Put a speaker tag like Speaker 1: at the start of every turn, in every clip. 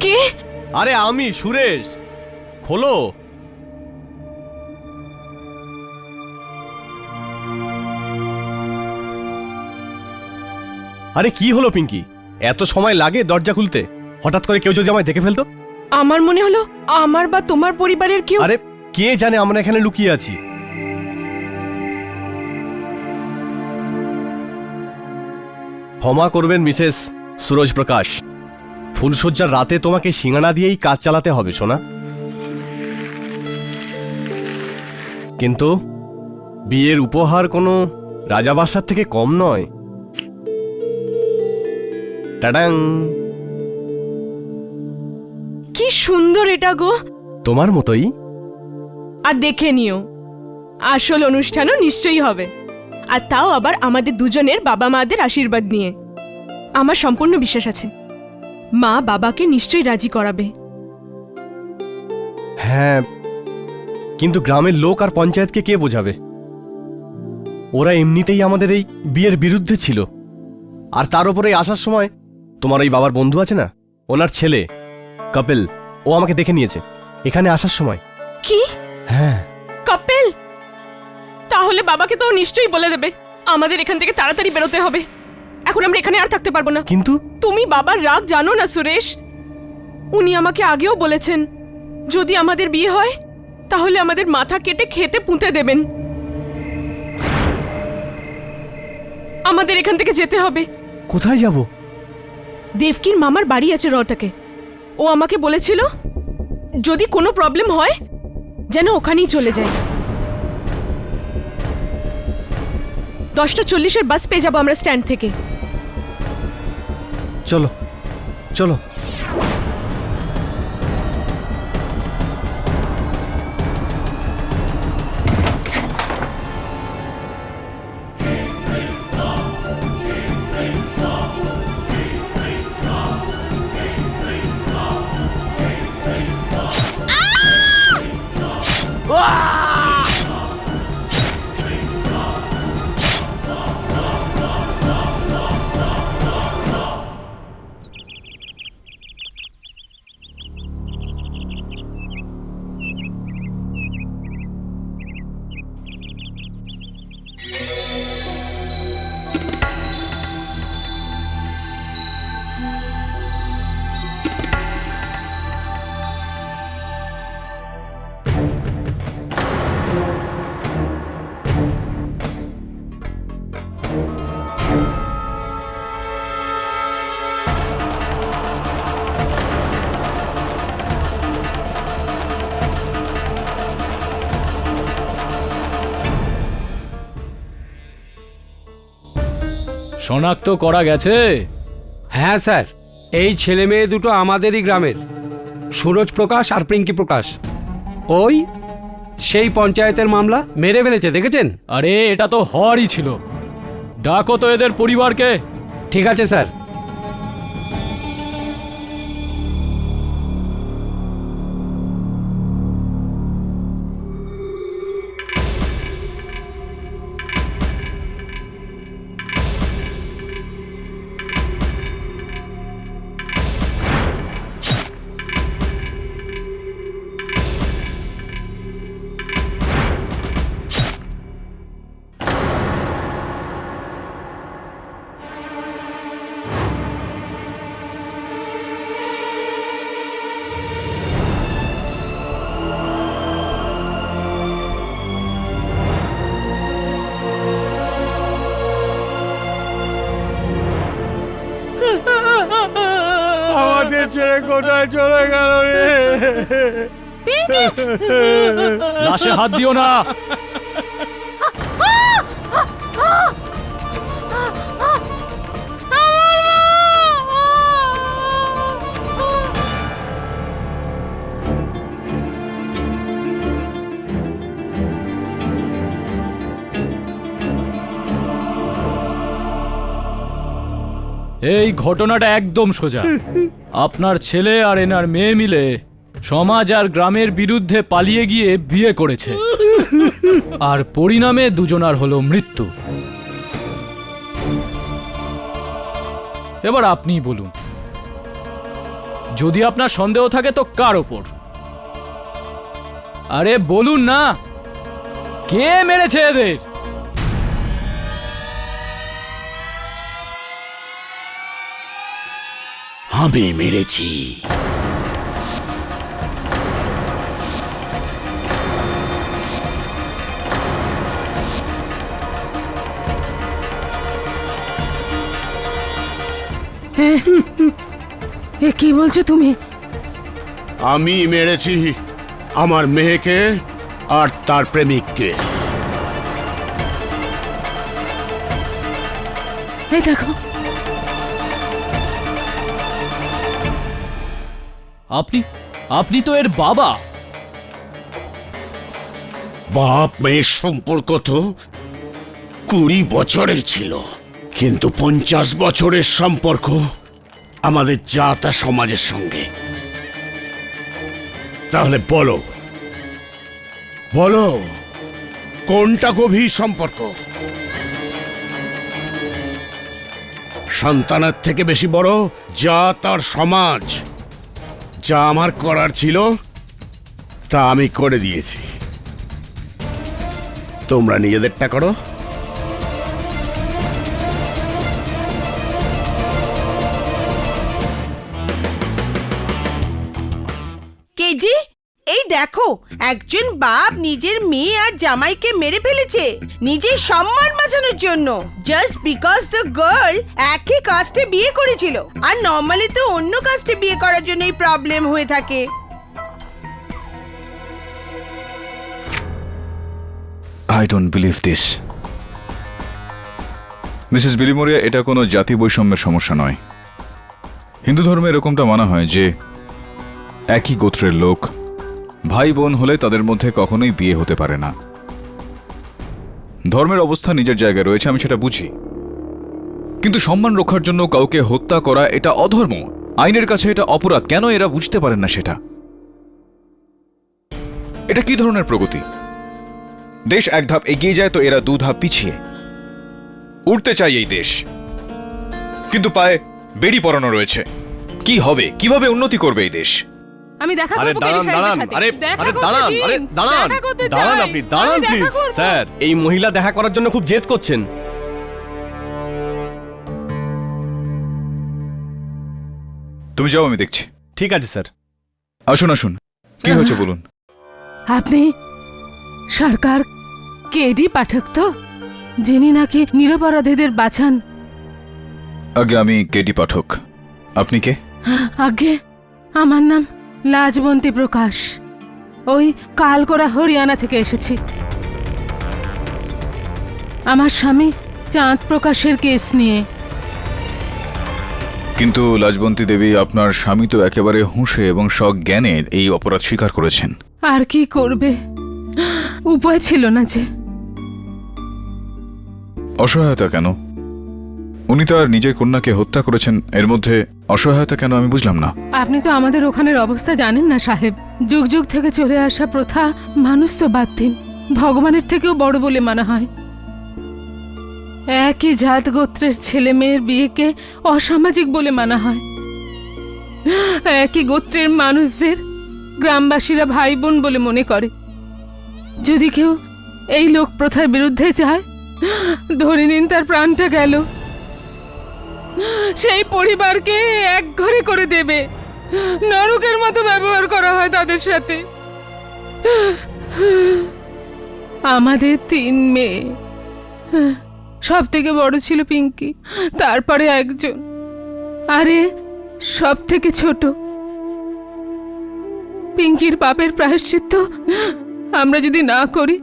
Speaker 1: কে?
Speaker 2: আরে আমি সুরেশ, খোলো। আরে কি হলো পিঙ্কি, এত সময় লাগে দরজা খুলতে? হঠাৎ করে কেউ যদি আমায় দেখে ফেলতো?
Speaker 1: আমার মনে হলো আমার বা তোমার পরিবারের কেউ।
Speaker 2: আরে কে জানে আমরা এখানে লুকিয়ে আছি। ক্ষমা করবেন মিসেস সুরজ প্রকাশ, ফুলসজ্জার রাতে তোমাকে সিঙ্গানা দিয়েই কাজ চালাতে হবে সোনা। কিন্তু বিয়ের উপহার কোনো রাজাবাসার থেকে কম নয়। টাডাং!
Speaker 1: কি সুন্দর এটা গো।
Speaker 2: তোমার মতোই।
Speaker 1: আর দেখে নিও, আসল অনুষ্ঠানও নিশ্চয়ই হবে, আর তাও আবার আমাদের দুজনের বাবা মাদের আশীর্বাদ নিয়ে। আমার সম্পূর্ণ বিশ্বাস আছে মা বাবাকে নিশ্চয়ই রাজি করাবে।
Speaker 2: হ্যাঁ, কিন্তু গ্রামের লোক আর পঞ্চায়েতকে কে বোঝাবে? ওরা এমনিতেই আমাদের এই বিয়ের বিরুদ্ধে ছিল। আর তার উপরে আসার সময় তোমার ওই বাবার বন্ধু আছে না, ওনার ছেলে কপিল, ও আমাকে দেখে নিয়েছে এখানে আসার সময়।
Speaker 1: কি?
Speaker 2: হ্যাঁ।
Speaker 1: কপিল? তাহলে বাবাকে তো নিশ্চয়ই বলে দেবে আমাদের এখান থেকে তাড়াতাড়ি বেরোতে হবে। এখন আমরা এখানে আর থাকতে পারবো না।
Speaker 2: কিন্তু
Speaker 1: তুমি বাবার রাগ জানো না সুরেশ? উনি আমাকে আগেও বলেছেন যদি আমাদের বিয়ে হয় তাহলে আমাদের মাথা কেটে খেতে পুঁতে দেবেন। আমাদের এখান থেকে যেতে হবে।
Speaker 2: কোথায় যাব?
Speaker 1: দেবকির মামার বাড়ি আছে রটাকে। ও আমাকে বলেছিল যদি কোনো প্রবলেম হয় যেন ওখানেই চলে যায়। 10:40 বাস পেয়ে যাবো আমরা স্ট্যান্ড থেকে।
Speaker 2: চলো চলো।
Speaker 3: শনাক্ত করা গেছে?
Speaker 4: হ্যাঁ স্যার, এই ছেলে মেয়ে দুটো আমাদেরই গ্রামের, সুরজ প্রকাশ আর পিঙ্কি প্রকাশ। ওই সেই পঞ্চায়েতের মামলা মেরে ফেলেছে, দেখেছেন?
Speaker 3: আরে এটা তো হওয়ারই ছিল। ডাকো তো এদের পরিবারকে।
Speaker 4: ঠিক আছে স্যার।
Speaker 5: আমাদের ছেড়ে কোথায় চলে গেল রে?
Speaker 3: লাশে হাত দিও না। এই ঘটনাটা একদম সোজা। আপনার ছেলে আর এনার মেয়ে মিলে সমাজ আর গ্রামের বিরুদ্ধে পালিয়ে গিয়ে বিয়ে করেছে, আর পরিণামে দুজনার হলো মৃত্যু। এবার আপনিই বলুন, যদি আপনার সন্দেহ থাকে তো কার ওপর? আরে বলুন না, কে মেরেছে এদের?
Speaker 6: আমি মেরেছি।
Speaker 1: এ কি বলছো তুমি?
Speaker 6: আমি মেরেছি আমার মেয়েকে আর তার প্রেমিককে।
Speaker 1: এই দেখো,
Speaker 3: আপনি তো এর বাবা।
Speaker 6: বাপ মেয়ের সম্পর্ক তো 20 বছরের ছিল, কিন্তু 50 বছরের সম্পর্ক আমাদের জাতা সমাজের সঙ্গে। তাহলে বলো বলো, কোনটা গভীর সম্পর্ক? সন্তানের থেকে বেশি বড় জাত আর সমাজ। যা আমার করার ছিল তা আমি করে দিয়েছি, তোমরা নিজেদেরটা করো।
Speaker 7: কেজি, এই দেখো, একজন বাপ নিজের মেয়ে আর জামাইকে মেরে ফেলেছে নিজের সম্মান বাঁচানোর জন্য, জাস্ট বিকজ দ্য গার্ল একই কাস্টে বিয়ে করেছিল। আর নর্মালি তো অন্য কাস্টে বিয়ে করার জন্য এই প্রবলেম হয়ে থাকে।
Speaker 8: I don't believe this. Mrs Bilimoria, এটা কোনো জাতি বৈষম্যের সমস্যা নয়। হিন্দু ধর্মে এরকমটা মানা হয় যে একই গোত্রের লোক ভাই বোন হলে তাদের মধ্যে কখনোই বিয়ে হতে পারে না। ধর্মের অবস্থা নিজের জায়গায় রয়েছে, আমি সেটা বুঝি, কিন্তু সম্মান রক্ষার জন্য কাউকে হত্যা করা এটা অধর্ম। আইনের কাছে এটা অপরাধ। কেন এরা বুঝতে পারেন না সেটা? এটা কি ধরনের প্রগতি? দেশ এক ধাপ এগিয়ে যায় তো এরা 2 ধাপ পিছিয়ে। উঠতে চাই এই দেশ, কিন্তু পায়ে বেড়ি পরানো রয়েছে। কি হবে? কিভাবে উন্নতি করবে এই দেশ?
Speaker 1: আমি দেখা
Speaker 2: আরে
Speaker 1: করব
Speaker 2: দাঁড়ান দাঁড়ান, আরে আরে দাঁড়ান, আরে দাঁড়ান দাঁড়ান, আপনি দাঁড়ান প্লিজ। স্যার, এই মহিলা দেখা করার জন্য খুব জেদ করছেন।
Speaker 8: তুমি যাও, আমি দেখছি।
Speaker 2: ঠিক আছে স্যার।
Speaker 8: আসুন আসুন, কি হয়েছে বলুন।
Speaker 9: আপনি সরকার কেডি পাঠক তো, যিনি নাকি নিরপরাধীদের বাঁচান?
Speaker 8: আগে আমি কেডি পাঠক। আপনি কে?
Speaker 9: আগে আমার নাম লাজবন্তী প্রকাশ। ওই কালকোরা হরিয়ানা থেকে এসেছি। আমার স্বামী চাঁদ প্রকাশের কেস নিয়ে।
Speaker 8: কিন্তু লাজবন্তী দেবী, আপনার স্বামী তো একেবারে হুঁশে এবং সজ্ঞানে এই অপরাধ স্বীকার করেছেন।
Speaker 9: আর কি করবে, উপায় ছিল না যে।
Speaker 8: অসহায়তা কেন? উনি তার নিজের কন্যাকে হত্যা করেছেন, এর মধ্যে অসহায়তা কেন আমি বুঝলাম না।
Speaker 9: আপনি তো আমাদের ওখানের অবস্থা জানেন না সাহেব। যুগ যুগ থেকে চলে আসা প্রথা মানুষ তো বাদ দিন, ভগবানের থেকেও বড় বলে মানা হয়। একই জাত গোত্রের ছেলে মেয়ের বিয়েকে অসামাজিক বলে মানা হয়। একই গোত্রের মানুষদের গ্রামবাসীরা ভাই বোন বলে মনে করে। যদি কেউ এই লোক প্রথার বিরুদ্ধে যায়, ধরে নিন তার প্রাণটা গেল, সেই পরিবারকে এক ঘরে করে দেবে। নরকের মতো ব্যবহার করা হয় তাদের সাথে। আমাদের 3 মেয়ে, সব থেকে বড় ছিল পিঙ্কি, তারপরে একজন, আরে সব থেকে ছোট। পিঙ্কির পাপের প্রায়শ্চিত্ত আমরা যদি না করি,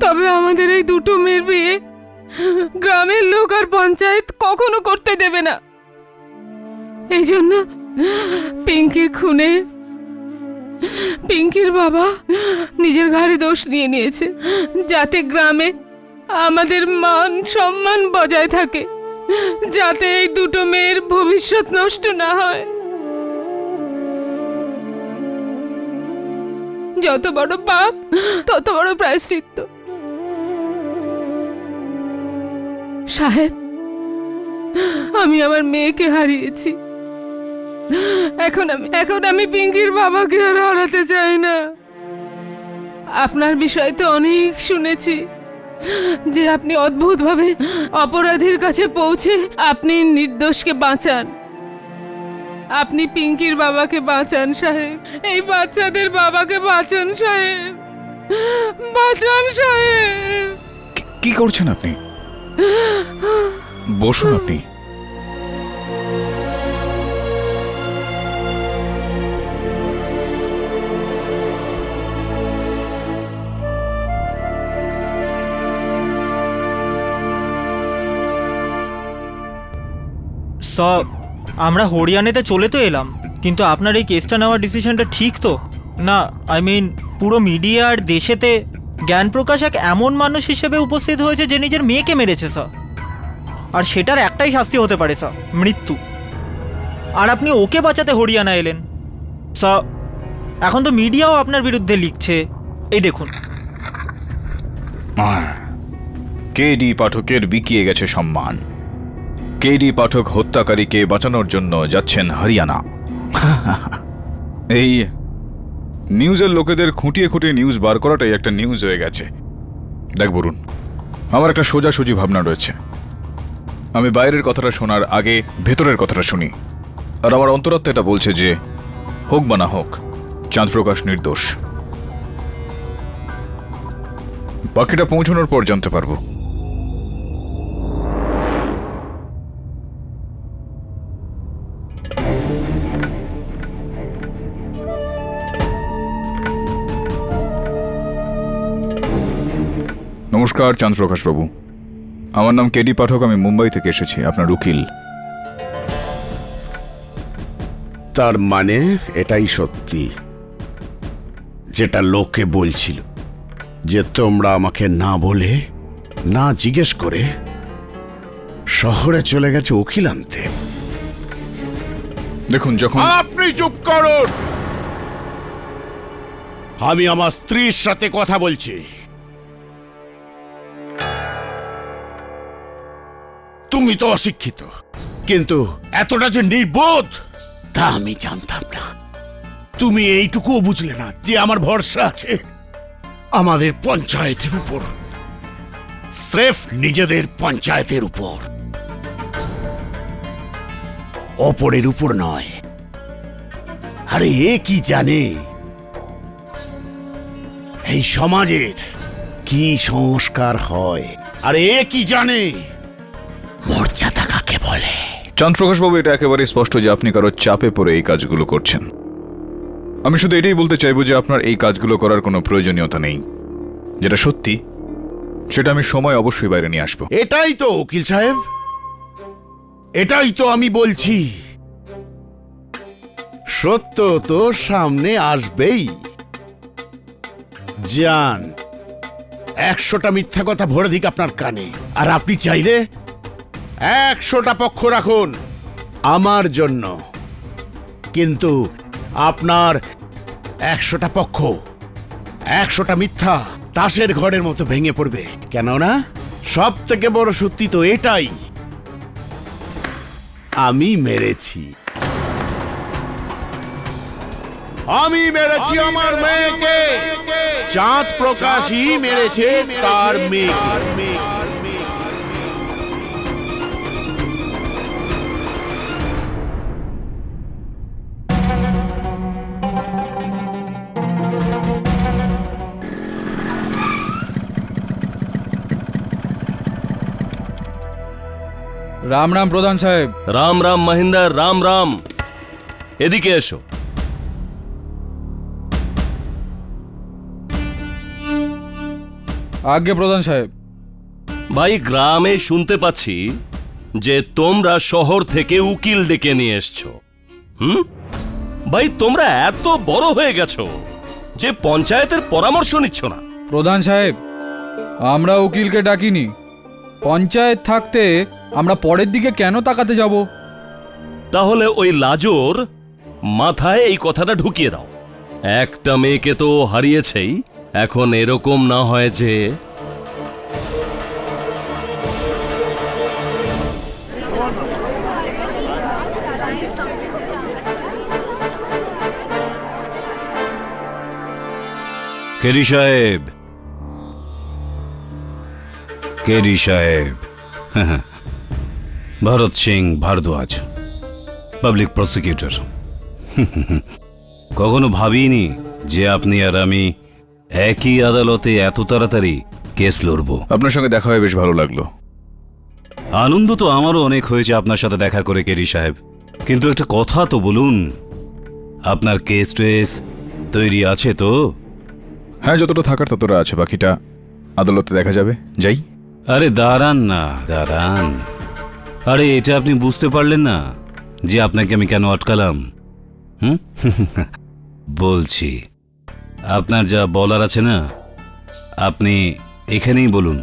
Speaker 9: তবে আমাদের এই 2 মেয়ের বিয়ে গ্রামের লোক আর পঞ্চায়েত কখনো করতে দেবে না। এই জন্য পিঙ্কির খুনে পিঙ্কির বাবা নিজের ঘাড়ে দোষ নিয়ে নিয়েছে, যাতে গ্রামে আমাদের মান সম্মান বজায় থাকে, যাতে এই 2 মেয়ের ভবিষ্যৎ নষ্ট না হয়। যত বড় পাপ তত বড় প্রায়শ্চিত্ত। সাহেব, আমি আমার মেয়েকে হারিয়েছি, এখন আমি পিঙ্কির বাবাকে আর হারাতে চাই না। আপনার বিষয়ে তো অনেক শুনেছি যে আপনি অদ্ভুতভাবে অপরাধীর কাছে পৌঁছে আপনি নির্দোষকে বাঁচান। আপনি পিঙ্কির বাবাকে বাঁচান সাহেব, এই বাচ্চাদের বাবাকে বাঁচান সাহেব, বাঁচান সাহেব।
Speaker 8: কি করছেন আপনি? বসুন আপনি।
Speaker 10: সব আমরা হরিয়ানাতে চলে তো এলাম, কিন্তু আপনার এই কেসটা নেওয়ার ডিসিশনটা ঠিক তো না? আই মিন পুরো মিডিয়া আর দেশেতে জ্ঞানপ্রকাশ এক এমন মানুষ হিসেবে উপস্থিত হয়েছে যে নিজের মেয়েকে মেরেছে স্যার, আর সেটার একটাই শাস্তি হতে পারে স্যার, মৃত্যু। আর আপনি ওকে বাঁচাতে হরিয়ানা এলেন স্যার। এখন তো মিডিয়াও আপনার বিরুদ্ধে লিখছে, এই দেখুন।
Speaker 8: কেডি পাঠকের বিকিয়ে গেছে সম্মান। কেডি পাঠক হত্যাকারীকে বাঁচানোর জন্য যাচ্ছেন হরিয়ানা। এই নিউজের লোকেদের খুঁটিয়ে খুঁটিয়ে নিউজ বার করাটাই একটা নিউজ হয়ে গেছে। দেখ বরুণ, আমার একটা সোজাসুজি ভাবনা রয়েছে। আমি বাইরের কথাটা শোনার আগে ভেতরের কথাটা শুনি, আর আমার অন্তরাত্মা এটা বলছে যে হোক বা না হোক, চাঁদপ্রকাশ নির্দোষ। বাকিটা পৌঁছানোর পর জানতে পারবো। নমস্কার চাঁদপ্রকাশ বাবু, আমার নাম কেডি পাঠক, আমি মুম্বাই থেকে এসেছি, আপনার উকিল।
Speaker 6: তার মানে এটাই সত্যি যেটা লোকে বলছিল, যে তোমরা আমাকে না বলে, না জিজ্ঞেস করে শহরে চলে গেছে উকিল আনতে।
Speaker 8: দেখুন, যখন
Speaker 6: আপনি চুপ করুন, আমি আমার স্ত্রীর সাথে কথা বলছি। তুমি তো অশিক্ষিত, কিন্তু এতটা যে নির্বোধ তা আমি জানতাম না। তুমি এইটুকুও বুঝলে না যে আমার ভরসা আছে আমাদের পঞ্চায়েতের উপর, স্রেফ নিজেদের পঞ্চায়েতের উপর, অপরের উপর নয়। আরে এ কি জানে এই সমাজের কি সংস্কার হয়? আরে এ কি জানে মর্যাদা কাকে বলে?
Speaker 8: চাঁদপ্রকাশ বাবু, এটা একেবারে স্পষ্ট যে আপনি কারো চাপে পড়ে এই কাজগুলো করছেন। আমি শুধু এটাই বলতে চাইবো যে আপনার এই কাজগুলো করার কোনো প্রয়োজনীয়তা নেই। যেটা সত্যি সেটা আমি সময় অবশ্যই বাইরে নিয়ে আসবো।
Speaker 6: এটাই তো উকিল সাহেব, এটাই তো আমি বলছি। সত্য তো সামনে আসবেই। যান, 100টা মিথ্যা কথা ভরে দিক আপনার কানে, আর আপনি চাইলে 100টা পক্ষ রাখুন আমার জন্য, কিন্তু আপনার 100টা পক্ষ, 100টা মিথ্যা তাসের ঘরের মতো ভেঙে পড়বে। কেননা সব থেকে বড় সত্যি তো এটাই, আমি মেরেছি। আমি মেরেছি আমার মেয়েকে, চাঁদপ্রকাশই মেরেছে তার মেয়েকে।
Speaker 5: রাম রাম প্রধান সাহেব।
Speaker 11: রাম রাম মহিন্দর, রাম রাম। এদিকে এসো।
Speaker 5: আজ্ঞে প্রধান সাহেব।
Speaker 11: ভাই, গ্রামে শুনতে পাচ্ছি যে তোমরা শহর থেকে উকিল ডেকে নিয়ে এসছো। ভাই, তোমরা এত বড় হয়ে গেছো যে পঞ্চায়েতের পরামর্শ নিচ্ছ না।
Speaker 5: প্রধান সাহেব, আমরা উকিলকে ডাকিনি। পঞ্চায়েত থাকতে আমরা পরের দিকে কেন তাকাতে যাব?
Speaker 11: তাহলে ওই লাজোর মাথায় এই কথাটা ঢুকিয়ে দাও। একটা মেয়েকে তো হারিয়েছেই, এখন এরকম না হয় যে কেরি সাহেব, কেরি সাহেব, ভরত সিং ভারদ্বাজ, পাবলিক প্রসিকিউটর। কখনো ভাবিনি যে আপনি আর আমি একই আদালতে এত তাড়াতাড়ি কেস লড়ব।
Speaker 8: আপনার সঙ্গে দেখা হয়ে বেশ ভালো লাগলো।
Speaker 11: আনন্দ তো আমারও অনেক হয়েছে আপনার সাথে দেখা করে কেরি সাহেব, কিন্তু একটা কথা তো বলুন, আপনার কেস টেস তৈরি আছে তো?
Speaker 8: হ্যাঁ, যতটা থাকার ততটা আছে, বাকিটা আদালতে দেখা যাবে। যাই।
Speaker 11: আরে দাঁড়ান না, দাঁড়ান। আরে এটা আপনি বুঝতে পারলেন না যে আপনাকে আমি কেন আটকালাম? বলছি, আপনার যা বলার আছে না, আপনি এখানেই বলুন,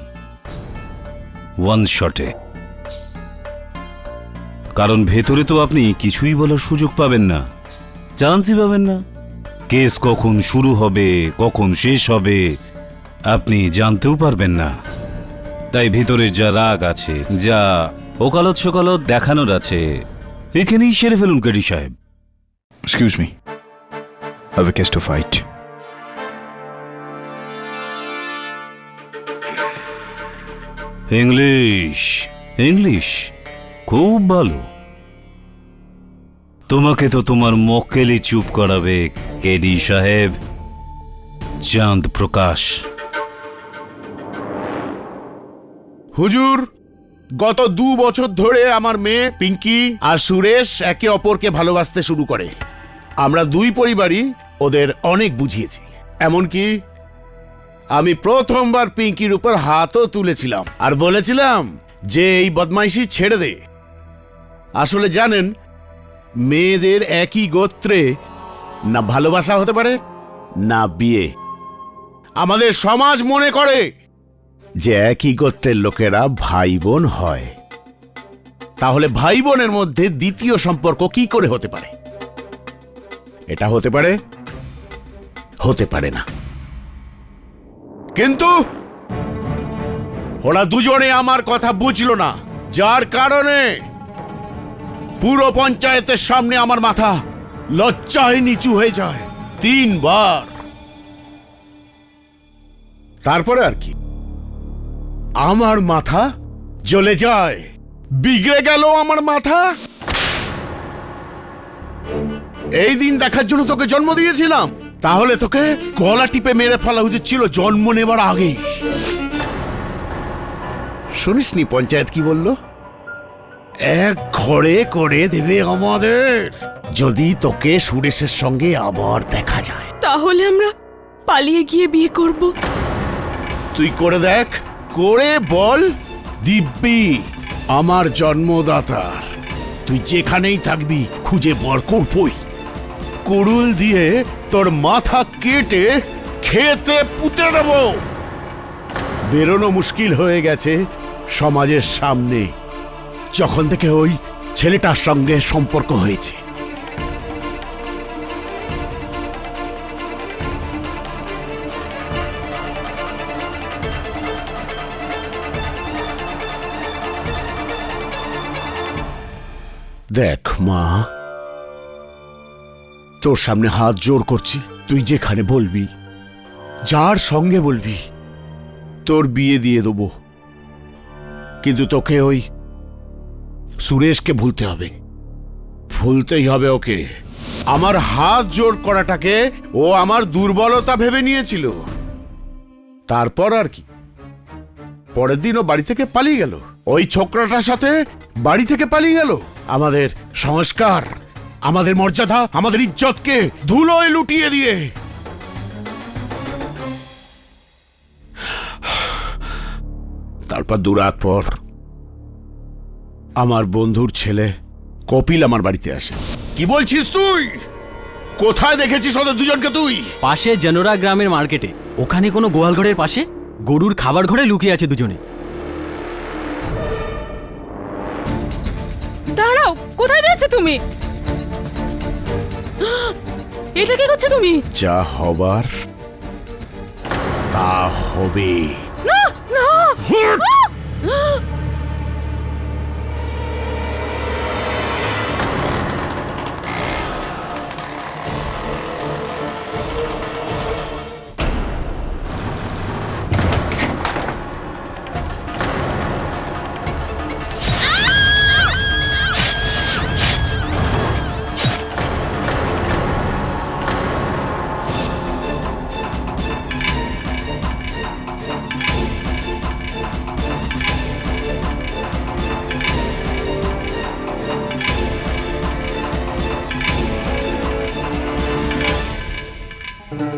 Speaker 11: ওয়ান শটে। কারণ ভেতরে তো আপনি কিছুই বলার সুযোগ পাবেন না, চান্সই পাবেন না। কেস কখন শুরু হবে, কখন শেষ হবে, আপনি জানতেও পারবেন না। তাই ভেতরের যা রাগ আছে, যা ওকালত সকালত দেখানোর আছে, এখানেই সেরে ফেলুন কেরি সাহেব।
Speaker 8: Excuse me, I have a case to fight.
Speaker 11: English, English খুব ভালো। তোমাকে তো তোমার মক্কেলই চুপ করাবে কেডি সাহেব। চাঁদ প্রকাশ।
Speaker 6: হুজুর, গত 2 বছর ধরে আমার মেয়ে পিঙ্কি আর সুরেশ একে অপরকে ভালোবাসতে শুরু করে। আমরা 2 পরিবারই ওদের অনেক বুঝিয়েছি, এমনকি আমি প্রথমবার পিঙ্কির উপর হাতও তুলেছিলাম আর বলেছিলাম যে এই বদমাইশি ছেড়ে দে। আসলে জানেন, মেয়েদের একই গোত্রে না ভালোবাসা হতে পারে না বিয়ে। আমাদের সমাজ মনে করে যে একই গোত্রের লোকেরা ভাই বোন হয়। তাহলে ভাই বোনের মধ্যে দ্বিতীয় সম্পর্ক কি করে হতে পারে? এটা হতে পারে, হতে পারে না। কিন্তু ওরা দুজনে আমার কথা বুঝলো না, যার কারণে পুরো পঞ্চায়েতের সামনে আমার মাথা লজ্জায় নিচু হয়ে যায় 3 বার। তারপরে আর কি, আমার মাথা জ্বলে যায়, বিগড়ে গেল আমার মাথা। এই দিন দেখার জন্য তোকে জন্ম দিয়েছিলাম, তাহলে তোকে গলা টিপে মেরে ফেলা উচিত ছিল জন্ম নেবার আগেই। শুনিসনি পঞ্চায়েত কি বলল? এক ঘরে করে দেবে আমাদের যদি তোকে সুরেশের সঙ্গে আবার দেখা যায়।
Speaker 1: তাহলে আমরা পালিয়ে গিয়ে বিয়ে করব।
Speaker 6: তুই করে দেখ, করে বল দিব্যি আমার জন্মদাতার। তুই যেখানেই থাকবি খুঁজে বার করবই। কুড়ুল দিয়ে তোর মাথা কেটে খেতে পুঁতে দেব। বেরোনো মুশকিল হয়ে গেছে সমাজের সামনে যখন থেকে ওই ছেলেটার সঙ্গে সম্পর্ক হয়েছে। দেখ মা, তোর সামনে হাত জোর করছি, তুই যেখানে বলবি, যার সঙ্গে বলবি, তোর বিয়ে দিয়ে দেবো। কিন্তু তোকে ওই সুরেশকে ভুলতে হবে, ভুলতেই হবে ওকে। আমার হাত জোর করাটাকে ও আমার দুর্বলতা ভেবে নিয়েছিল। তারপর আর কি, পরের দিন ও বাড়ি থেকে পালিয়ে গেল, ওই ছোকরাটার সাথে বাড়ি থেকে পালিয়ে গেল। আমাদের সংস্কার, আমাদের মর্যাদা, আমাদের ইজ্জতকে ধুলোয় লুটিয়ে দিয়ে। তারপর 2 রাত পর আমার বন্ধুর ছেলে কপিল আমার বাড়িতে আসে। কি বলছিস তুই? কোথায় দেখেছিস ওদের দুজনকে তুই?
Speaker 12: পাশে জেনোরা গ্রামের মার্কেটে, ওখানে কোনো গোয়ালঘরের পাশে গরুর খাবার ঘরে লুকিয়ে আছে দুজনে।
Speaker 9: দাঁড়াও, কোথায় যাচ্ছ তুমি? এটা কি করছো তুমি?
Speaker 6: যা হবার তা হবে।
Speaker 9: না না,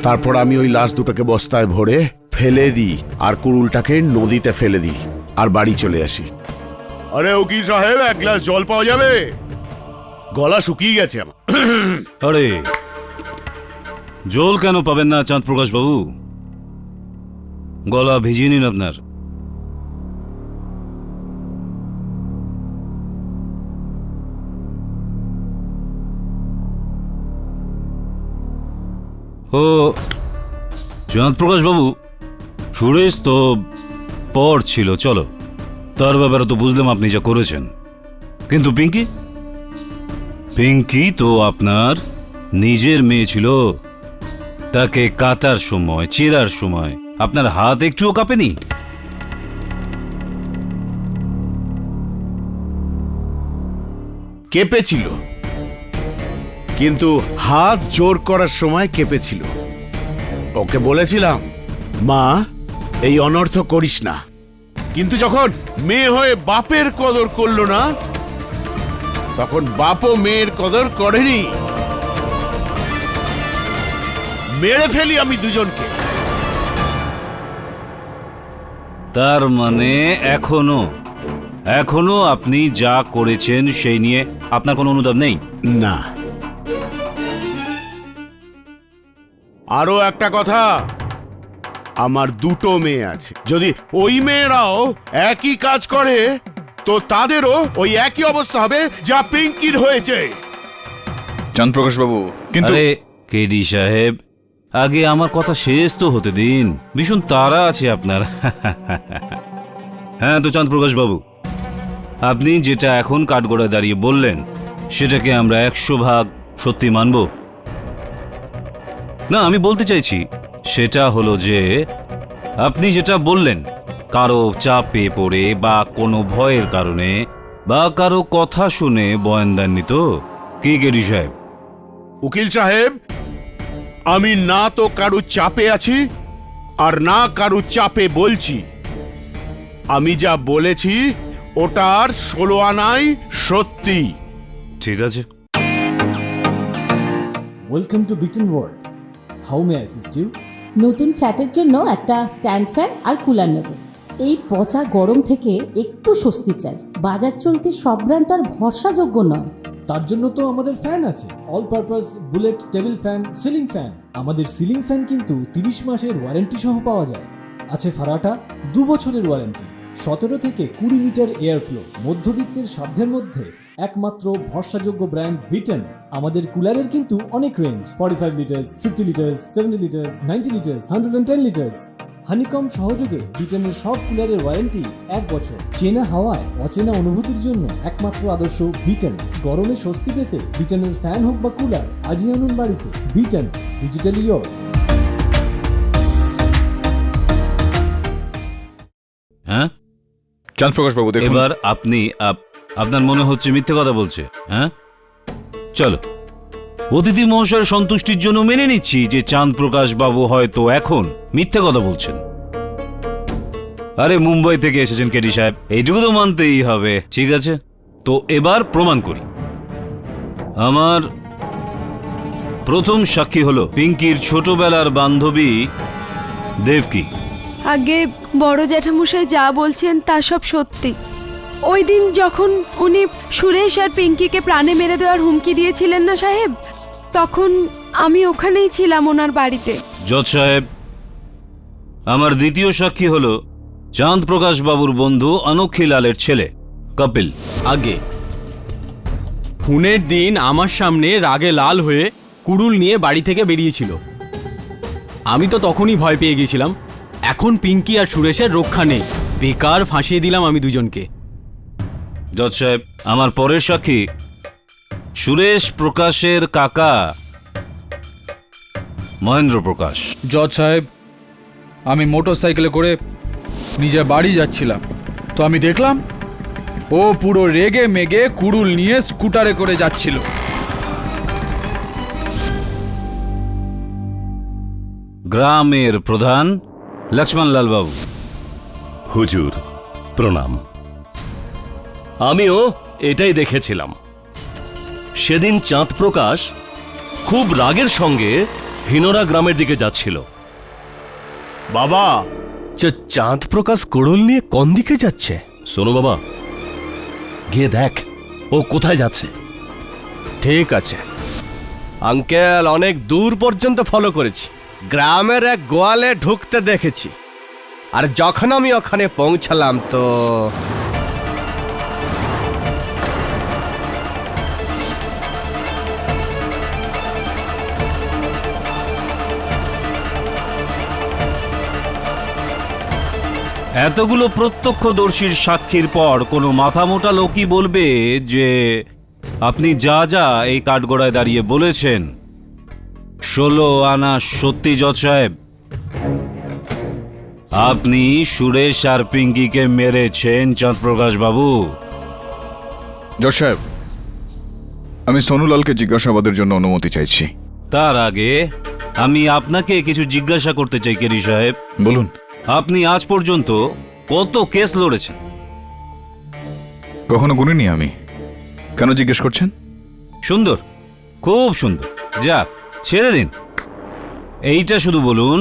Speaker 6: তারপর আমি ওই লাশ দুটোকে বস্তায় ভরে ফেলে দিই আর কুড়ুলটাকে নদীতে ফেলে দিই আর বাড়ি চলে আসি। আরে উকিল সাহেব, এক গ্লাস জল পাওয়া যাবে? গলা শুকিয়ে গেছে আমার।
Speaker 11: আরে জল কেন পাবেন না চাঁদ প্রকাশ বাবু? গলা ভিজিয়ে নিন আপনার। ও চাঁদ প্রকাশ বাবু, সুরেশ তো পর ছিল, চলো তার ব্যাপারে তো বুঝলাম আপনি যা করেছেন, কিন্তু পিঙ্কি? পিঙ্কি তো আপনার নিজের মেয়ে ছিল। তাকে কাটার সময়, চেরার সময় আপনার হাত একটুও কাঁপেনি?
Speaker 6: কেঁপেছিল, কিন্তু হাত জোর করার সময় কেঁপেছিল। ওকে বলেছিলাম, মা এই অনর্থ করিস না, কিন্তু যখন মেয়ে হয়ে বাপের কদর করলো না, তখন বাপও মেয়ের কদর করেনি। মেরে ফেলি আমি দুজনকে।
Speaker 11: তার মানে এখনো আপনি যা করেছেন সেই নিয়ে আপনার কোনো অনুতাপ নেই?
Speaker 6: না। আরো একটা কথা, আমার দুটো মেয়ে আছে। যদি ওই মেয়েরাও একই কাজ করে তো তাদেরও ওই একই অবস্থা হবে যা পিঙ্কির হয়েছে।
Speaker 8: চাঁদপ্রকাশ বাবু, কিন্তু
Speaker 11: আরে কেডি সাহেব, আগে আমার কথা শেষ তো হতে দিন। ভীষণ তাড়া আছে আপনার। হ্যাঁ তো চাঁদপ্রকাশ বাবু, আপনি যেটা এখন কাঠগড়ায় দাঁড়িয়ে বললেন সেটাকে আমরা 100% সত্যি মানব না? আমি বলতে চাইছি সেটা হলো যে আপনি যেটা বললেন, কারো চাপে পড়ে বা কোনো ভয়ের কারণে বা কারো কথা শুনে বয়ান দেননি তো, কি কেডি সাহেব?
Speaker 6: উকিল সাহেব, আমি না তো কারো চাপে আছি আর না কারো চাপে বলছি। আমি যা বলেছি ওটার 16 আনাই সত্যি।
Speaker 11: ঠিক আছে।
Speaker 13: Welcome to beaten world. How may I assist you?
Speaker 14: নতুন ফ্ল্যাটের জন্য একটা স্ট্যান্ড ফ্যান আর কুলার নেব। এই পচা গরম থেকে একটু স্বস্তি চাই। বাজার চলতে সব ব্র্যান্ড আর ভরসাযোগ্য নয়।
Speaker 13: তার জন্য তো আমাদের ফ্যান আছে, all purpose bullet table fan, ceiling fan. আমাদের সিলিং ফ্যান কিন্তু 30 মাসের ওয়ারেন্টি সহ পাওয়া যায়। আছে ফারাটা 2 বছরের ওয়ারেন্টি, 17 থেকে 20 মিটার এয়ার ফ্লো। মধ্যবিত্তের সাধ্যের মধ্যে একমাত্র ভরসাযোগ্য ব্র্যান্ড বিটেন। আমাদের কুলারের কিন্তু অনেক range, 45 litres, 50 litres, 70 litres, 90 litres, 110 litres. Honeycomb সহযোগে বিটেনের সব কুলারের ওয়ারেন্টি 1 বছর। চেনা হাওয়ায় অচেনা অনুভূতির জন্য একমাত্র আদর্শ বিটেন। গরমে স্বস্তি পেতে বিটেনের ফ্যান হোক বা কুলার, আজই আনুন বাড়িতে। Beaten, digitally years.
Speaker 11: হ্যাঁ
Speaker 8: চাঁদপ্রকাশ বাবু, দেখুন,
Speaker 11: এবার আপনি আপনার মনে হচ্ছে মিথ্যে কথা বলছে। হ্যাঁ চলো, অতিথি মহাশয়ের সন্তুষ্টির জন্য মেনে নিচ্ছি যে চাঁদপ্রকাশ বাবু হয়তো এখন মিথ্যে কথা বলছেন। আরে মুম্বাই থেকে এসেছেন কেডি সাহেব, এইটুকু তো মানতেই হবে। ঠিক আছে, তো এবার প্রমাণ করি। আমার প্রথম সাক্ষী হলো পিঙ্কির ছোটবেলার বান্ধবী দেবকী।
Speaker 1: আগে বড় জ্যাঠামশাই যা বলছেন তা সব সত্যি। ওই দিন যখন উনি সুরেশ আর পিঙ্কিকে প্রাণে মেরে দেওয়ার হুমকি দিয়েছিলেন না সাহেব, তখন আমি ওখানেই ছিলাম ওনার বাড়িতে।
Speaker 11: জজ সাহেব, আমার দ্বিতীয় সাক্ষী হলো চাঁদপ্রকাশ বাবুর বন্ধু অনক্ষী লালের ছেলে কপিল।
Speaker 12: আগে খুনের দিন আমার সামনে রাগে লাল হয়ে কুড়ুল নিয়ে বাড়ি থেকে বেরিয়েছিল। আমি তো তখনই ভয় পেয়ে গেছিলাম। এখন পিঙ্কি আর সুরেশের রক্ষা নেই, বেকার ফাঁসিয়ে দিলাম আমি দুজনকে।
Speaker 11: জজ সাহেব, আমার পরের সাক্ষী সুরেশ প্রকাশের কাকা মহেন্দ্র প্রকাশ।
Speaker 5: জজ সাহেব, আমি মোটর সাইকেলে করে নিজের বাড়ি যাচ্ছিলাম, তো আমি দেখলাম ও পুরো রেগে মেগে কুড়ুল নিয়ে স্কুটারে করে যাচ্ছিল।
Speaker 11: গ্রামের প্রধান লক্ষ্মণলাল বাবু।
Speaker 15: হুজুর প্রণাম। আমিও এটাই দেখেছিলাম। সেদিন চাঁদপ্রকাশ খুব রাগের সঙ্গে হিনোরা গ্রামের দিকে যাচ্ছিল।
Speaker 2: বাবা, চাঁদ প্রকাশ কুড়ুল নিয়ে কোন দিকে যাচ্ছে?
Speaker 15: শোনো বাবা, গিয়ে দেখ ও কোথায় যাচ্ছে।
Speaker 2: ঠিক আছে আঙ্কেল, অনেক দূর পর্যন্ত ফলো করেছি, গ্রামের এক গোয়ালে ঢুকতে দেখেছি, আর যখন আমি ওখানে পৌঁছালাম তো
Speaker 12: এতগুলো প্রত্যক্ষদর্শীর সাক্ষীর পর কোনো মাথামোটা লোকই বলবে যে আপনি যা যা এই কাঠগড়ায় দাঁড়িয়ে বলেছেন 16 আনা সত্যি জজ সাহেব? আপনি সুরেশ আর পিঙ্কিকে মেরেছেন চাঁদপ্রকাশ বাবু?
Speaker 8: জজ সাহেব, আমি সোনুলালকে জিজ্ঞাসাবাদের জন্য অনুমতি চাইছি।
Speaker 12: তার আগে আমি আপনাকে কিছু জিজ্ঞাসা করতে চাই কেরি সাহেব।
Speaker 8: বলুন।
Speaker 12: আপনি আজ পর্যন্ত কত কেস লড়েছেন?
Speaker 8: কখনো গুনিনি আমি। কেন জিজ্ঞেস করছেন?
Speaker 12: সুন্দর, খুব সুন্দর। যাক, ছেড়ে দিন। এইটা শুধু বলুন,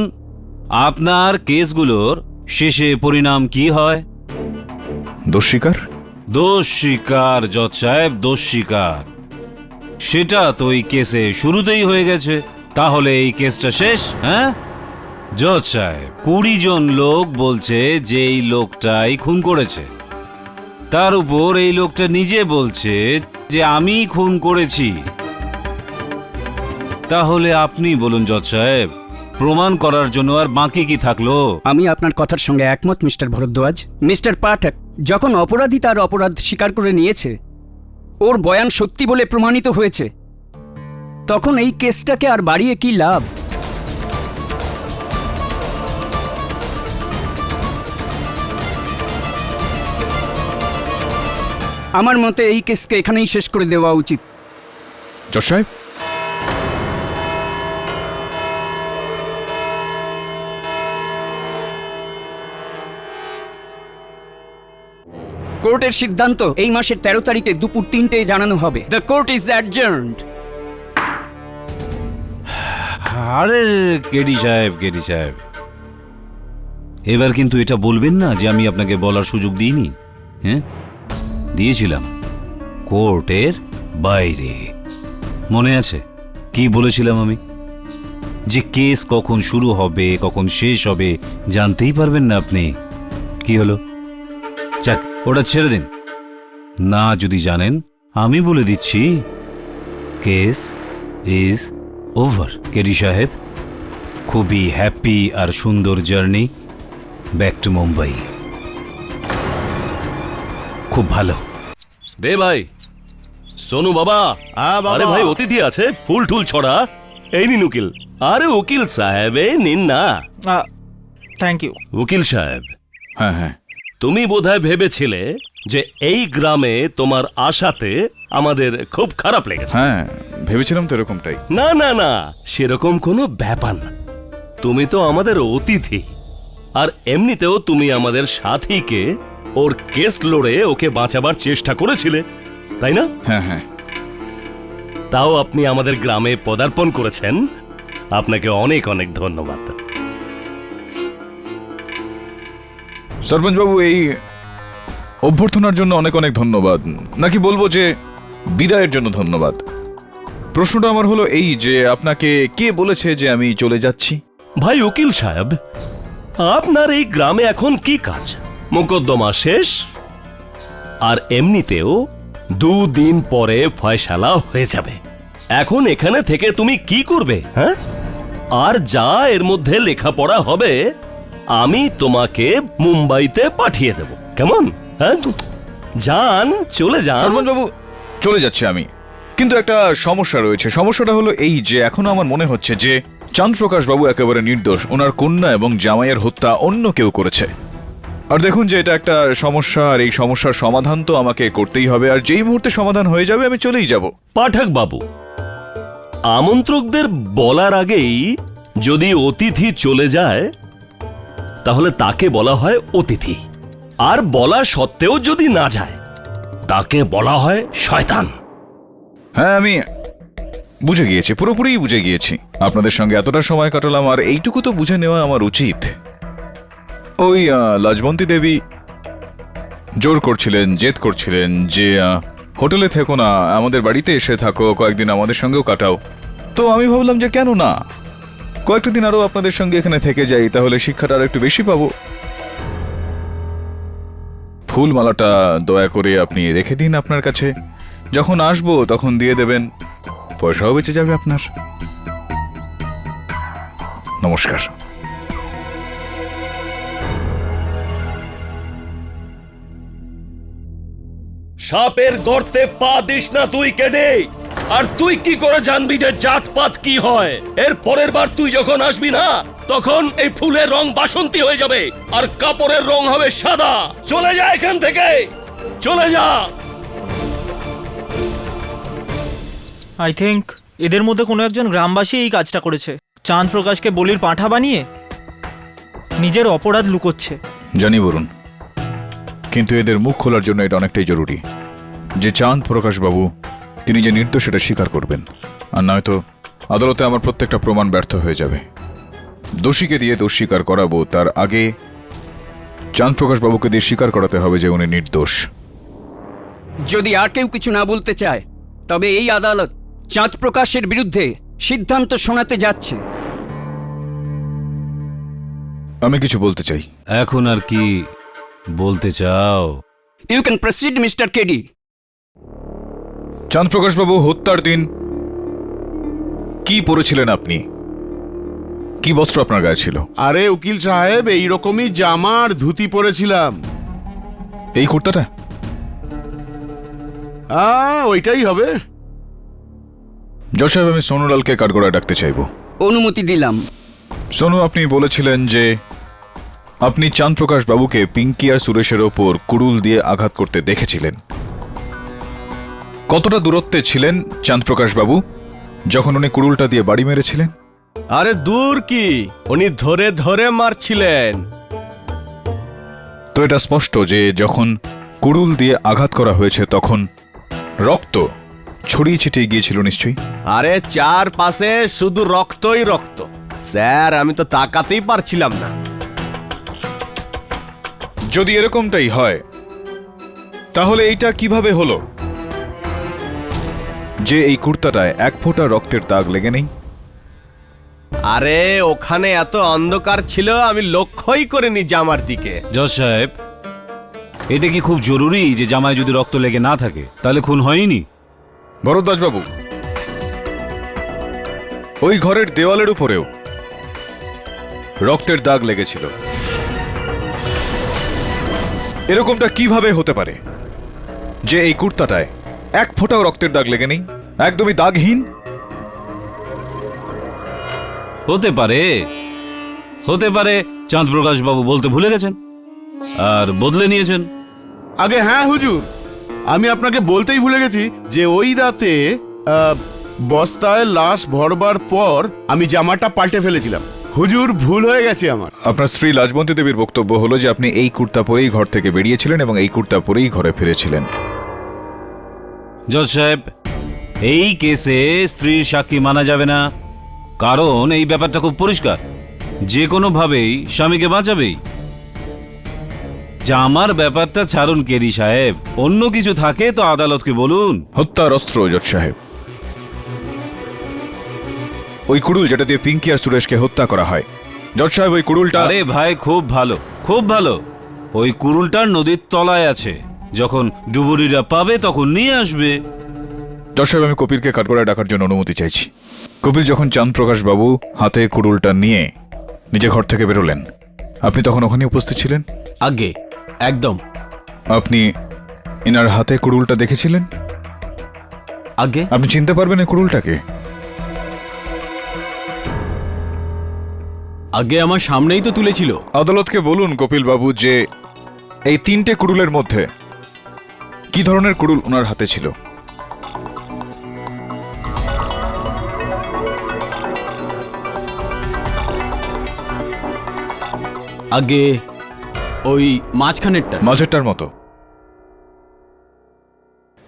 Speaker 12: আপনার কেসগুলোর শেষে পরিণাম কি হয়?
Speaker 8: দোষ স্বীকার।
Speaker 12: দোষ স্বীকার জজ সাহেব, দোষ স্বীকার। সেটা তো এই কেসে শুরুতেই হয়ে গেছে। তাহলে এই কেসটা শেষ? হ্যাঁ জজ সাহেব, 20 জন লোক বলছে যে এই লোকটাই খুন করেছে। তার উপর এই লোকটা নিজে বলছে যে আমি খুন করেছি। তাহলে আপনি বলুন জজ সাহেব, প্রমাণ করার জন্য আর বাকি কি থাকলো?
Speaker 16: আমি আপনার কথার সঙ্গে একমত মিস্টার ভরদ্বাজ। মিস্টার পাঠক, যখন অপরাধী তার অপরাধ স্বীকার করে নিয়েছে, ওর বয়ান সত্যি বলে প্রমাণিত হয়েছে, তখন এই কেসটাকে আর বাড়িয়ে কি লাভ? আমার মতে এই কেসকে এখানেই শেষ করে দেওয়া উচিত।
Speaker 8: জজ সাহেব,
Speaker 16: কোর্টের সিদ্ধান্ত এই মাসের 13 তারিখে দুপুর 3টায় জানানো হবে। The court is adjourned.
Speaker 12: আরে কেডি সাহেব, কেডি সাহেব, এবার কিন্তু এটা বলবেন না যে আমি আপনাকে বলার সুযোগ দিইনি। হ্যাঁ, দিয়েছিলাম, কোর্টের বাইরে। মনে আছে কি বলেছিলাম আমি? যে কেস কখন শুরু হবে কখন শেষ হবে জানতেই পারবেন না আপনি। কি হলো? যাক, ওটা ছেড়ে দিন না। যদি জানেন, আমি বলে দিচ্ছি, কেস ইজ ওভার। কেডি সাহেব, খুবই হ্যাপি আর সুন্দর জার্নি ব্যাক টু মুম্বাই। খুব ভালো।
Speaker 15: দে ভাই। সোনু বাবা, আরে ভাই অতিথি আছে, ফুল টুল ছড়া। এই নিন উকিল। আরে উকিল সাহেব, এই নিন না।
Speaker 10: Thank you.
Speaker 15: উকিল সাহেব,
Speaker 8: হ্যাঁ হ্যাঁ,
Speaker 15: তুমি বোধহয় ভেবেছিলে যে এই গ্রামে তোমার আশাতে আমাদের খুব খারাপ লেগেছে।
Speaker 8: হ্যাঁ ভেবেছিলাম তো এরকমটাই।
Speaker 15: না না না, সেরকম কোনো ব্যাপার না। তুমি তো আমাদের অতিথি, আর এমনিতেও তুমি আমাদের সাথীকে ওর কেস লড়ে ওকে বাঁচাবার চেষ্টা করেছিলে, তাই না?
Speaker 8: হ্যাঁ হ্যাঁ।
Speaker 15: তাও আপনি আমাদের গ্রামে পদার্পণ করেছেন, আপনাকে অনেক অনেক ধন্যবাদ।
Speaker 8: সরপঞ্চ বাবু, এই অভ্যর্থনার জন্য অনেক অনেক ধন্যবাদ, নাকি বলবো যে বিদায়ের জন্য ধন্যবাদ। প্রশ্নটা আমার হলো এই যে আপনাকে কে বলেছে যে আমি চলে যাচ্ছি?
Speaker 15: ভাই উকিল সাহেব, আপনার এই গ্রামে এখন কি কাজ? মোকদ্দমা শেষ, আর এমনিতেও 2 দিন পরে ফয়সালা হয়ে যাবে। এখন এখানে থেকে তুমি কি করবে? হ্যাঁ, আর যা এর মধ্যে লেখাপড়া হবে আমি তোমাকে মুম্বাইতে পাঠিয়ে দেব, কেমন? হ্যাঁ, যান, চলে যান।
Speaker 8: সরপঞ্চ বাবু, চলে যাচ্ছি আমি, কিন্তু একটা সমস্যা রয়েছে। সমস্যাটা হলো এই যে এখনো আমার মনে হচ্ছে যে চাঁদপ্রকাশ বাবু একেবারে নির্দোষ। ওনার কন্যা এবং জামাইয়ের হত্যা অন্য কেউ করেছে। আর দেখুন যে এটা একটা সমস্যা, আর এই সমস্যার সমাধান তো আমাকে করতেই হবে, আর যেই মুহূর্তে সমাধান হয়ে যাবে আমি চলেই যাব।
Speaker 15: পাঠক বাবু, আমন্ত্রকদের বলার আগেই যদি অতিথি চলে যায় তাহলে তাকে বলা হয় অতিথি, আর বলা সত্ত্বেও যদি না যায় তাকে বলা হয় শয়তান।
Speaker 8: হ্যাঁ, বুঝে গিয়েছি, পুরোপুরি বুঝে গিয়েছি। আপনাদের সঙ্গে এতটা সময় কাটালাম, আর এইটুকু তো বুঝে নেওয়া আমার উচিত। ওই লাজবন্তী দেবী জোর করছিলেন, জেদ করছিলেন যে হোটেলে থেকো না, আমাদের বাড়িতে এসে থাকো, কয়েকদিন আমাদের সঙ্গেও কাটাও। তো আমি ভাবলাম যে কেন না, কয়েকটা দিন আরো আপনাদের সঙ্গে এখানে থেকে যাই, তাহলে শিক্ষাটা আর একটু বেশি পাবো। ফুলমালাটা দয়া করে আপনি রেখে দিন আপনার কাছে, যখন আসবো তখন দিয়ে দেবেন, পয়সাও বেঁচে যাবে আপনার। নমস্কার।
Speaker 15: সাপের গর্তে পা দিস না তুই কেডে। আর তুই কি করে জানবি যে জাতপাত কি হয়? এর পরের বার তুই যখন আসবি না, তখন এই ফুলের রং বাসন্তী হয়ে যাবে আর কাপড়ের রং হবে সাদা। চলে যা এখান থেকে, চলে যা।
Speaker 10: আই থিঙ্ক এদের মধ্যে কোনো একজন গ্রামবাসী এই কাজটা করেছে। চাঁদ প্রকাশকে বলির পাঁঠা বানিয়ে নিজের অপরাধ লুকোচ্ছে।
Speaker 8: জানি বরুণ, কিন্তু এদের মুখ খোলার জন্য এটা অনেকটাই জরুরি যে চাঁদ প্রকাশ বাবু তিনি যে নির্দোষ সেটা স্বীকার করবেন, আর নয়তো আদালতে আমার প্রত্যেকটা প্রমাণ ব্যর্থ হয়ে যাবে। দোষীকে দিয়ে দোষ স্বীকার করাবো, তার আগে চাঁদ প্রকাশ বাবুকে দিয়ে স্বীকার করাতে হবে যে উনি নির্দোষ।
Speaker 16: যদি আর কেউ কিছু না বলতে চায়, তবে এই আদালত চাঁদ প্রকাশের বিরুদ্ধে সিদ্ধান্ত শোনাতে যাচ্ছে।
Speaker 8: আমি কিছু বলতে চাই।
Speaker 12: এখন আর কি বলতে চাও?
Speaker 16: You can proceed mister KD.
Speaker 8: Chand Prakash বাবু হত্যার দিন কি পরেছিলেন আপনি? কি বস্ত্র আপনার গায়ে ছিল?
Speaker 6: আরে উকিল সাহেব, এইরকমই জামা আর ধুতি পরেছিলাম।
Speaker 8: এই কুর্তাটা?
Speaker 6: ওইটাই হবে।
Speaker 8: জজ সাহেব, আমি সোনুলালকে কাঠগড়ায় ডাকতে চাইব।
Speaker 16: অনুমতি দিলাম।
Speaker 8: সোনু, আপনি বলেছিলেন যে আপনি চাঁদ প্রকাশ বাবুকে পিঙ্কি আর সুরেশের ওপর কুড়ুল দিয়ে আঘাত করতে দেখেছিলেন। কতটা দূরত্বে ছিলেন চাঁদ প্রকাশ বাবু যখন উনি কুড়ুলটা দিয়ে বাড়ি মেরেছিলেন?
Speaker 2: আরে দূর কি, উনি ধরে ধরে মারছিলেন।
Speaker 8: তো এটা স্পষ্ট যে যখন কুড়ুল দিয়ে আঘাত করা হয়েছে তখন রক্ত ছড়িয়ে ছিটিয়ে গিয়েছিল নিশ্চয়ই।
Speaker 2: আরে চারপাশে শুধু রক্তই রক্ত স্যার, আমি তো তাকাতেই পারছিলাম না।
Speaker 8: যদি এরকমটাই হয় তাহলে এইটা কিভাবে হলো যে এই কুর্তাটায় এক ফোঁটা রক্তের দাগ লেগে নেই?
Speaker 2: আরে ওখানে এত অন্ধকার ছিল, আমি লক্ষ্যই করিনি জামার দিকে।
Speaker 12: জজ সাহেব, এটা কি খুব জরুরি যে জামায় যদি রক্ত লেগে না থাকে তাহলে খুন হয়নি?
Speaker 8: ভরদ্বাজ বাবু, ওই ঘরের দেওয়ালের উপরেও রক্তের দাগ লেগেছিল। এরকমটা কিভাবে হতে পারে যে এই কুর্তাটায় এক ফোঁটাও রক্তের দাগ লেগে নেই, একদমই দাগহীন?
Speaker 12: হতে পারে, হতে পারে চাঁদ প্রকাশ বাবু বলতে ভুলে গেছেন আর বদলে নিয়েছেন।
Speaker 6: আগে হ্যাঁ হুজুর, আমি আপনাকে বলতেই ভুলে গেছি যে ওই রাতে বস্তায় লাশ ভরবার পর আমি জামাটা পাল্টে ফেলেছিলাম। হুজুর, ভুল হয়ে গেছে আমার।
Speaker 8: আপনার স্ত্রী লাজবন্তী দেবীর বক্তব্য হলো যে আপনি এই কুর্তা পরেই ঘর থেকে বেরিয়েছিলেন এবং এই কুর্তা পরেই ঘরে ফিরেছিলেন।
Speaker 12: জজ সাহেব, এই কেসে স্ত্রীর সাক্ষী মানা যাবে না, কারণ এই ব্যাপারটা খুব পরিষ্কার, যে কোনোভাবেই স্বামীকে বাঁচাবেই। জামার ব্যাপারটা ছাড়ুন কেরি সাহেব, অন্য কিছু থাকে তো আদালতকে বলুন।
Speaker 8: হত্যার অস্ত্র জজ সাহেব, ওই কুড়ুল যেটা দিয়ে পিঙ্কি আর সুরেশকে হত্যা করা হয়। জজ সাহেব, ওই কুড়ুলটা...
Speaker 12: আরে ভাই, খুব ভালো, খুব ভালো। ওই কুড়ুলটা নদীর তলায় আছে, যখন ডুবুরিরা পাবে তখন নিয়ে আসবে।
Speaker 8: জজ সাহেব, আমি কপিলকে কাঠগড়ায় ডাকার জন্য অনুমতি চাইছি। কপিল, যখন চাঁদ প্রকাশ বাবু হাতে কুড়ুলটা নিয়ে নিজের ঘর থেকে বেরোলেন, আপনি তখন ওখানে উপস্থিত ছিলেন?
Speaker 12: আগে একদম।
Speaker 8: আপনি এনার হাতে কুড়ুলটা দেখেছিলেন?
Speaker 12: আগে
Speaker 8: আপনি চিনতে পারবেন এই কুড়ুলটাকে?
Speaker 12: আগে আমার সামনেই তো তুলেছিল।
Speaker 8: আদালতকে বলুন কপিল বাবু যে এই তিনটে কুড়ুলের মধ্যে কি ধরনের কুড়ুল ওনার হাতে ছিল?
Speaker 12: আগে ওই মাঝখানেরটা।
Speaker 8: মাঝেরটার মতো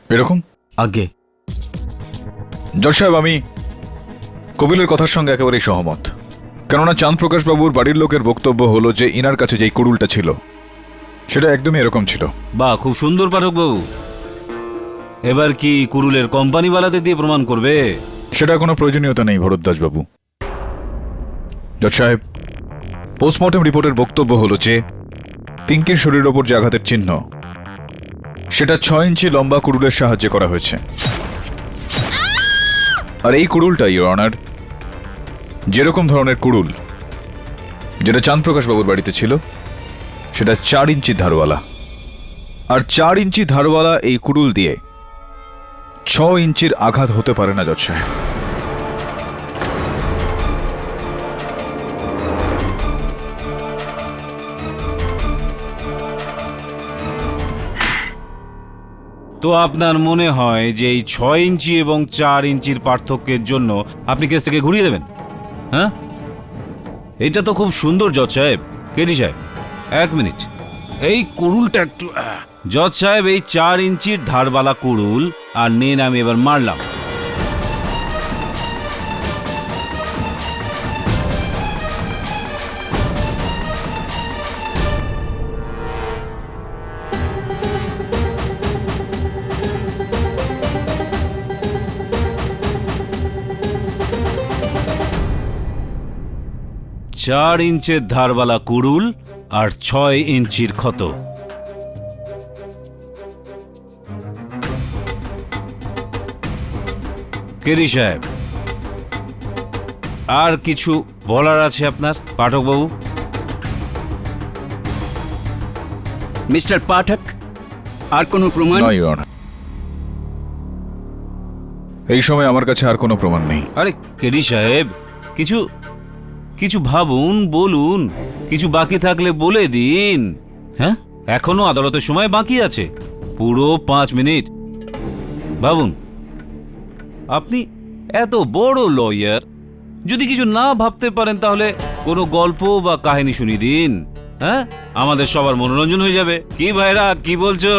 Speaker 8: এরকম?
Speaker 12: আগে
Speaker 8: জজ সাহেব, আমি কপিলের কথার সঙ্গে একেবারেই সহমত। কেননা চাঁদপ্রকাশ বাবুর বাড়ির লোকের বক্তব্য হলো যে ইনার কাছে যেই কুড়ুলটা ছিল সেটা একদমই এরকম ছিল।
Speaker 12: বাহ, খুব সুন্দর পাঠক বাবু। এবার কি কুরুলের কোম্পানিওয়ালাতে দিয়ে প্রমাণ করবে?
Speaker 8: সেটা কোনো প্রয়োজনীয়তা নেই ভরদ্বাজ বাবু। জজ সাহেব, পোস্টমর্টেম রিপোর্টের বক্তব্য হলো যে পিঙ্কির শরীরের ওপর যে আঘাতের চিহ্ন সেটা 6 ইঞ্চি লম্বা কুড়ুলের সাহায্যে করা হয়েছে। আর এই কুড়ুলটা, ইওর অনার, যেরকম ধরনের কুড়ুল যেটা চাঁদপ্রকাশ বাবুর বাড়িতে ছিল সেটা 4 ইঞ্চি ধারওয়ালা। আর 4 ইঞ্চি ধারওয়ালা এই কুড়ুল দিয়ে 6 ইঞ্চির আঘাত হতে পারে না জজ সাহেব।
Speaker 12: তো আপনার মনে হয় যে এই 6 ইঞ্চি এবং 4 ইঞ্চির পার্থক্যের জন্য আপনি কেসটাকে ঘুরিয়ে দেবেন? হ্যাঁ, এটা তো খুব সুন্দর জজ সাহেব। কেডি সাহেব, 1 মিনিট, এই কুড়ুলটা একটু। জজ সাহেব, এই 4 ইঞ্চির ধারবালা কুড়ুল আর নিন, আমি এবার মারলাম। চার ইঞ্চের ধারবালা কুড়ুল আর 6 ইঞ্চির ক্ষত। কেরি সাহেব, আর কিছু বলার আছে আপনার পাঠকবাবু?
Speaker 16: মিস্টার পাঠক, আর কোনো প্রমাণ?
Speaker 8: নয়, ইওর অনার। এই সময় আমার কাছে আর কোনো প্রমাণ নেই।
Speaker 12: আরে কেরি সাহেব, কিছু কিছু ভাবুন, বলুন। কিছু বাকি থাকলে বলে দিন। হ্যাঁ, এখনো আদালতের সময় বাকি আছে, পুরো 5 মিনিট। ভাবুন, আপনি এত বড় লয়ার, যদি কিছু না ভাবতে পারেন তাহলে কোনো গল্প বা কাহিনী শুনিয়ে দিন। হ্যাঁ, আমাদের সবার মনোরঞ্জন হয়ে যাবে। কি ভাইরা, কি বলছো?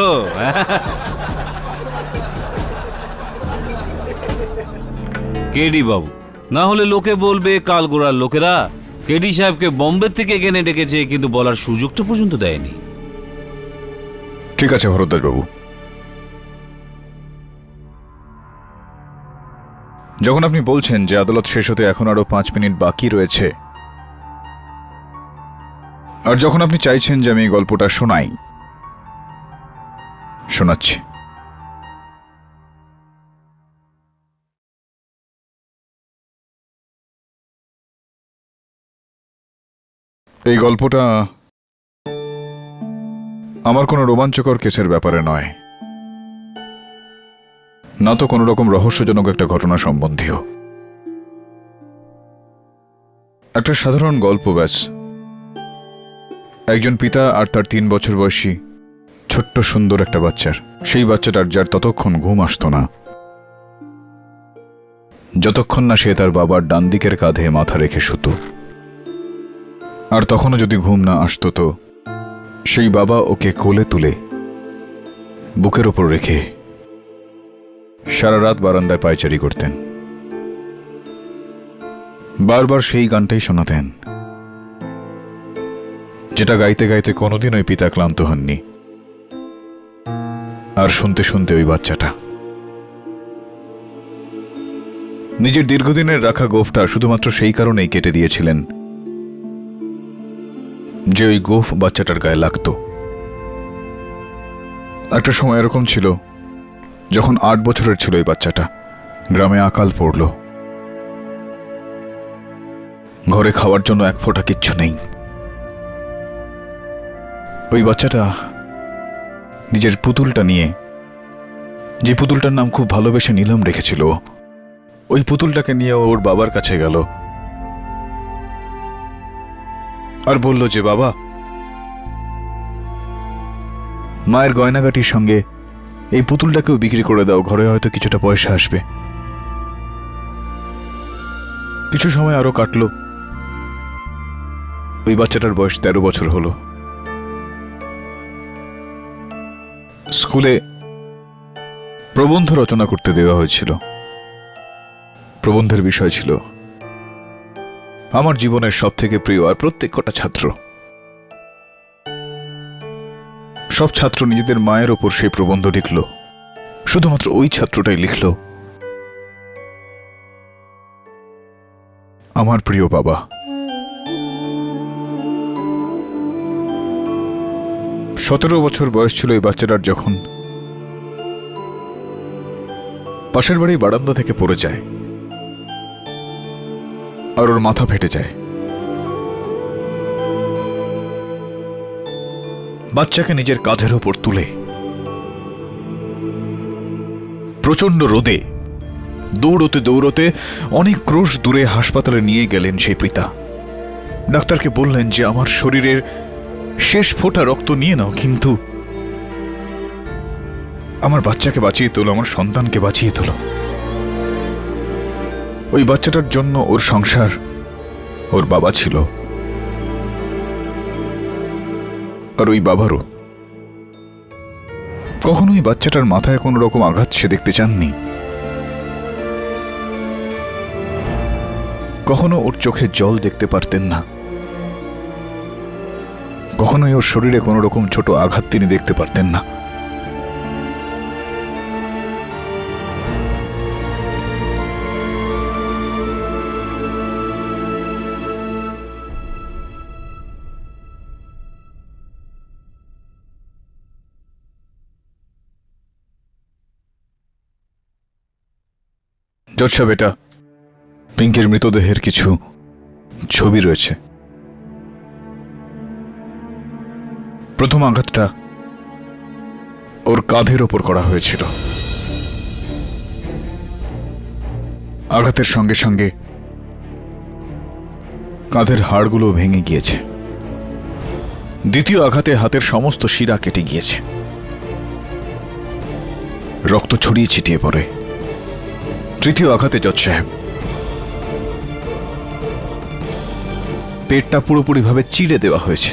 Speaker 12: কেডি বাবু, না হলে লোকে বলবে কালগোড়ার লোকেরা কেডি সাহেবকে বোম্বে থেকে এখানে ডেকেছে, কিন্তু বলার সুযোগটা পর্যন্ত দেয়নি।
Speaker 8: ঠিক আছে ভরদ্বাজ বাবু, যখন আপনি বলছেন যে আদালত শেষ হতে এখন আরো 5 মিনিট বাকি রয়েছে, আর যখন আপনি চাইছেন যে আমি এই গল্পটা শোনাই, শোনাচ্ছি। এই গল্পটা আমার কোনো রোমাঞ্চকর কেসের ব্যাপারে নয়, না তো কোনো রকম রহস্যজনক একটা ঘটনা সম্বন্ধীয়। একটা সাধারণ গল্প ব্যাস। একজন পিতা আর তার 3 বছর বয়সী ছোট্ট সুন্দর একটা বাচ্চার। সেই বাচ্চাটার যার ততক্ষণ ঘুম আসতো না, যতক্ষণ না সে তার বাবার ডান দিকের কাঁধে মাথা রেখে শুতো। আর তখনও যদি ঘুম না আসতো তো সেই বাবা ওকে কোলে তুলে বুকের ওপর রেখে সারা রাত বারান্দায় পায়চারি করতেন। বারবার সেই গানটাই শোনাতেন, যেটা গাইতে গাইতে কোনোদিন ওই পিতা ক্লান্ত হননি। আর শুনতে শুনতে ওই বাচ্চাটা নিজের দীর্ঘদিনের রাখা গোফটা শুধুমাত্র সেই কারণেই কেটে দিয়েছিলেন যে ওই গোফ বাচ্চাটার গায়ে লাগতো। একটা সময় এরকম ছিল যখন 8 বছরের ছিল ওই বাচ্চাটা, গ্রামে আকাল পড়ল। ঘরে খাওয়ার জন্য 1 ফোঁটা কিচ্ছু নেই। ওই বাচ্চাটা নিজের পুতুলটা নিয়ে, যে পুতুলটার নাম খুব ভালোবেসে নীলম রেখেছিল, ওই পুতুলটাকে নিয়ে ওর বাবার কাছে গেল আর বলল যে, বাবা, মায়ের গয়নাগাটির সঙ্গে এই পুতুলটাকেও বিক্রি করে দাও, ঘরে হয়তো কিছুটা পয়সা আসবে। কিছু সময় আরো কাটলো। ওই বাচ্চাটার বয়স 13 বছর হলো। স্কুলে প্রবন্ধ রচনা করতে দেওয়া হয়েছিল। প্রবন্ধের বিষয় ছিল আমার জীবনের সব থেকে প্রিয় আর প্রত্যেক কটা ছাত্র। সব ছাত্র নিজেদের মায়ের ওপর সেই প্রবন্ধ লিখল, শুধুমাত্র ওই ছাত্রটাই লিখল আমার প্রিয় বাবা। সতেরো বছর বয়স ছিল এই বাচ্চাটার যখন পাশের বাড়ি বারান্দা থেকে পড়ে যায় আর ওর মাথা ফেটে যায়। বাচ্চাকে নিজের কাঁধের ওপর তুলে প্রচন্ড রোদে দৌড়তে দৌড়তে অনেক ক্রোশ দূরে হাসপাতালে নিয়ে গেলেন সেই পিতা। ডাক্তারকে বললেন যে আমার শরীরের শেষ ফোঁটা রক্ত নিয়ে নাও, কিন্তু আমার বাচ্চাকে বাঁচিয়ে তোলো, আমার সন্তানকে বাঁচিয়ে তোলো। ওই বাচ্চাটার জন্য ওর সংসার, ওর বাবা ছিল, আর ওই বাবারও। কখনোই বাচ্চাটার মাথায় কোনো রকম আঘাত সে দেখতে চাননি, কখনো ওর চোখে জল দেখতে পারতেন না, কখনোই ওর শরীরে কোনো রকম ছোট আঘাত তিনি দেখতে পারতেন না। জোৎসা বেটা, পিঙ্কের মৃতদেহের কিছু ছবি রয়েছে। প্রথম আঘাতটা ওর কাঁধের ওপর করা হয়েছিল। আঘাতের সঙ্গে সঙ্গে কাঁধের হাড়গুলো ভেঙে গিয়েছে। দ্বিতীয় আঘাতে হাতের সমস্ত শিরা কেটে গিয়েছে, রক্ত ছড়িয়ে ছিটিয়ে পড়ে। তৃতীয় আঘাতে জজ সাহেব পেটটা পুরোপুরিভাবে চিড়ে দেওয়া হয়েছে।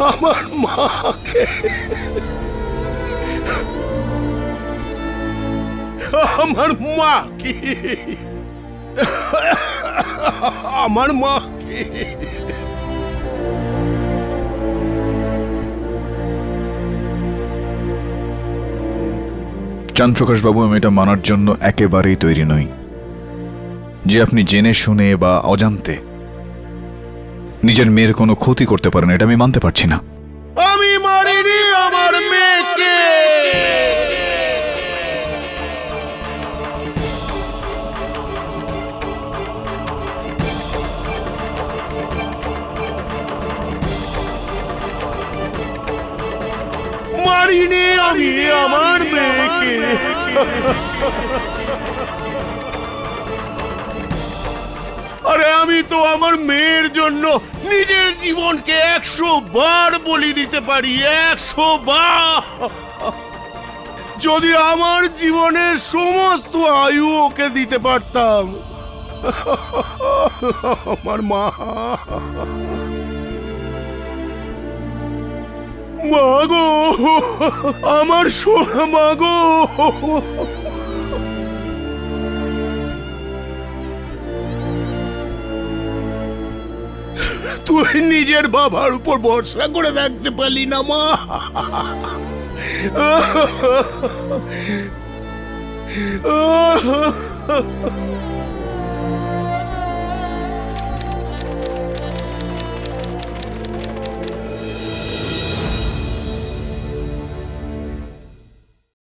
Speaker 6: আমার মাকে, আমার মা কি, আমার মা কি?
Speaker 8: চাঁদপ্রকাশ বাবু, আমি এটা মানার জন্য একেবারেই তৈরি নই যে আপনি জেনে শুনে বা অজান্তে নিজের মেয়ের কোনো ক্ষতি করতে পারেন। এটা আমি মানতে পারছি না।
Speaker 6: আমি মারিনি আমার মেয়েকে। মারিনি আমি আমার মেয়েকে। আরে আমি তো আমার মেয়ের জন্য নিজের জীবনকে 100 বার বলি দিতে পারি, 100 বার। যদি আমার জীবনের সমস্ত আয়ু ওকে দিতে পারতাম। আমার মা, মা গো, আমার সোনা মা গো। তুই নিজের বাবার উপর ভরসা করে থাকতে পারলি না মা।